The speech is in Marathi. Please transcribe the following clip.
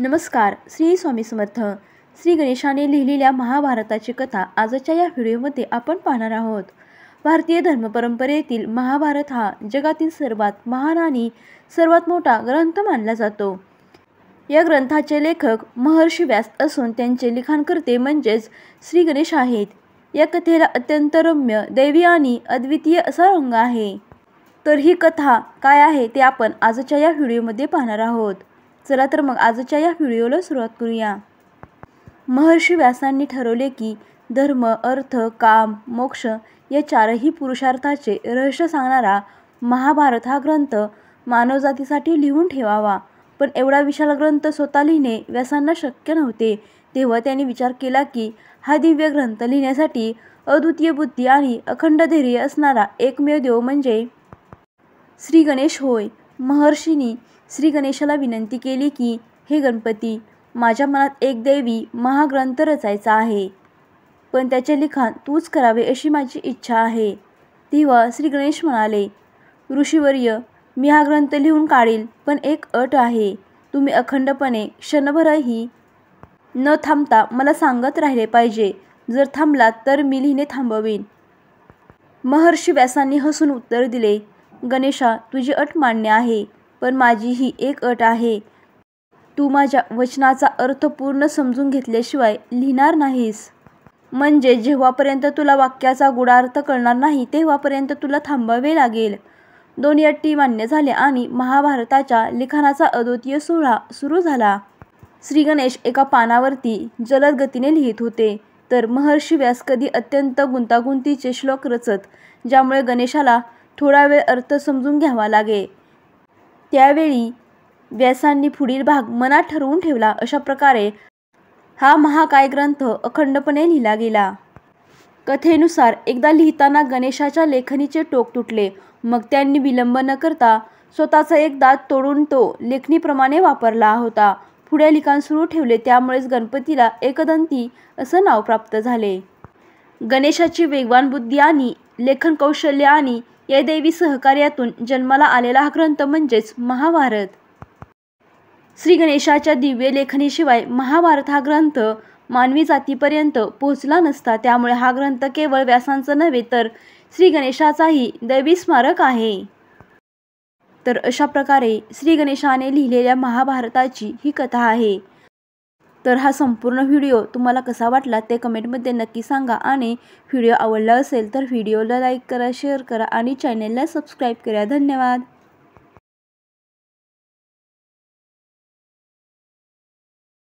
नमस्कार. श्री स्वामी समर्थ. श्री गणेशाने लिहिलेल्या महाभारताची कथा आजच्या या व्हिडिओमध्ये आपण पाहणार आहोत. भारतीय धर्मपरंपरेतील महाभारत हा जगातील सर्वात महान आणि सर्वात मोठा ग्रंथ मानला जातो. या ग्रंथाचे लेखक महर्षी व्यास असून त्यांचे लिखाणकर्ते म्हणजेच श्री गणेश आहेत. या कथेला अत्यंत रम्य, दैवी आणि अद्वितीय असा रंग आहे. तर ही कथा काय आहे ते आपण आजच्या या व्हिडिओमध्ये पाहणार आहोत. चला तर मग आजच्या या व्हिडिओला सुरुवात करूया. महर्षी व्यासांनी ठरवले की धर्म, अर्थ, काम, मोक्ष या चारही पुरुषार्थाचे रहस्य सांगणारा महाभारत हा ग्रंथ मानवजातीसाठी लिहून ठेवावा. पण एवढा विशाल ग्रंथ स्वतः लिहिणे व्यासांना शक्य नव्हते. तेव्हा त्यांनी विचार केला की हा दिव्य ग्रंथ लिहिण्यासाठी अद्वितीय बुद्धी आणि अखंड धैर्य असणारा एकमेव देव म्हणजे श्री गणेश होय. महर्षींनी श्री गणेशाला विनंती केली की हे गणपती, माझ्या मनात एक दैवी महाग्रंथ रचायचा आहे, पण त्याचे लिखाण तूच करावे अशी माझी इच्छा आहे. तेव्हा श्री गणेश म्हणाले, ऋषीवर्य, मी हा ग्रंथ लिहून काढील, पण एक अट आहे. तुम्ही अखंडपणे क्षणभरही न थांबता मला सांगत राहिले पाहिजे. जर थांबलात तर मी लिहिणे थांबवीन. महर्षी व्यासांनी हसून उत्तर दिले, गणेशा, तुझी अट मान्य आहे, पण माझी ही एक अट आहे. तू माझ्या वचनाचा अर्थ पूर्ण समजून घेतल्याशिवाय लिहिणार नाहीस. म्हणजे जेव्हापर्यंत तुला वाक्याचा गूढार्थ कळणार नाही तेव्हापर्यंत तुला थांबावे लागेल. दोन्ही अटी मान्य झाल्या आणि महाभारताच्या लिखाणाचा अद्वितीय सोहळा सुरू झाला. श्री गणेश एका पानावरती जलद गतीने लिहित होते, तर महर्षी व्यास कधी अत्यंत गुंतागुंतीचे श्लोक रचत, ज्यामुळे गणेशाला थोडा वेळ अर्थ समजून घ्यावा लागे. त्यावेळी व्यासांनी पुढील भाग मनात ठरवून ठेवला. अशा प्रकारे हा महाकाय ग्रंथ अखंडपणे लिहिला गेला. कथेनुसार एकदा लिहिताना गणेशाच्या लेखणीचे टोक तुटले. मग त्यांनी विलंब न करता स्वतःचा एक दात तोडून तो लेखणीप्रमाणे वापरला होता. पुढे लिखाण सुरू ठेवले. त्यामुळेच गणपतीला एकदंती असं नाव प्राप्त झाले. गणेशाची वेगवान बुद्धी आणि लेखन कौशल्य आणि या दैवी सहकार्यातून जन्माला आलेला हा ग्रंथ म्हणजेच महाभारत. श्री गणेशाच्या दिव्य लेखणीशिवाय महाभारत हा ग्रंथ मानवी जातीपर्यंत पोहोचला नसता. त्यामुळे हा ग्रंथ केवळ व्यासांचा नव्हे तर श्री गणेशाचाही दैवी स्मारक आहे. तर अशा प्रकारे श्री गणेशाने लिहिलेल्या महाभारताची ही कथा आहे. तर हा संपूर्ण व्हिडिओ तुम्हाला कसा वाटला ते कमेंटमध्ये नक्की सांगा. आणि व्हिडिओ आवडला असेल तर व्हिडिओला लाईक करा, शेअर करा आणि चॅनेलला सबस्क्राईब करा. धन्यवाद.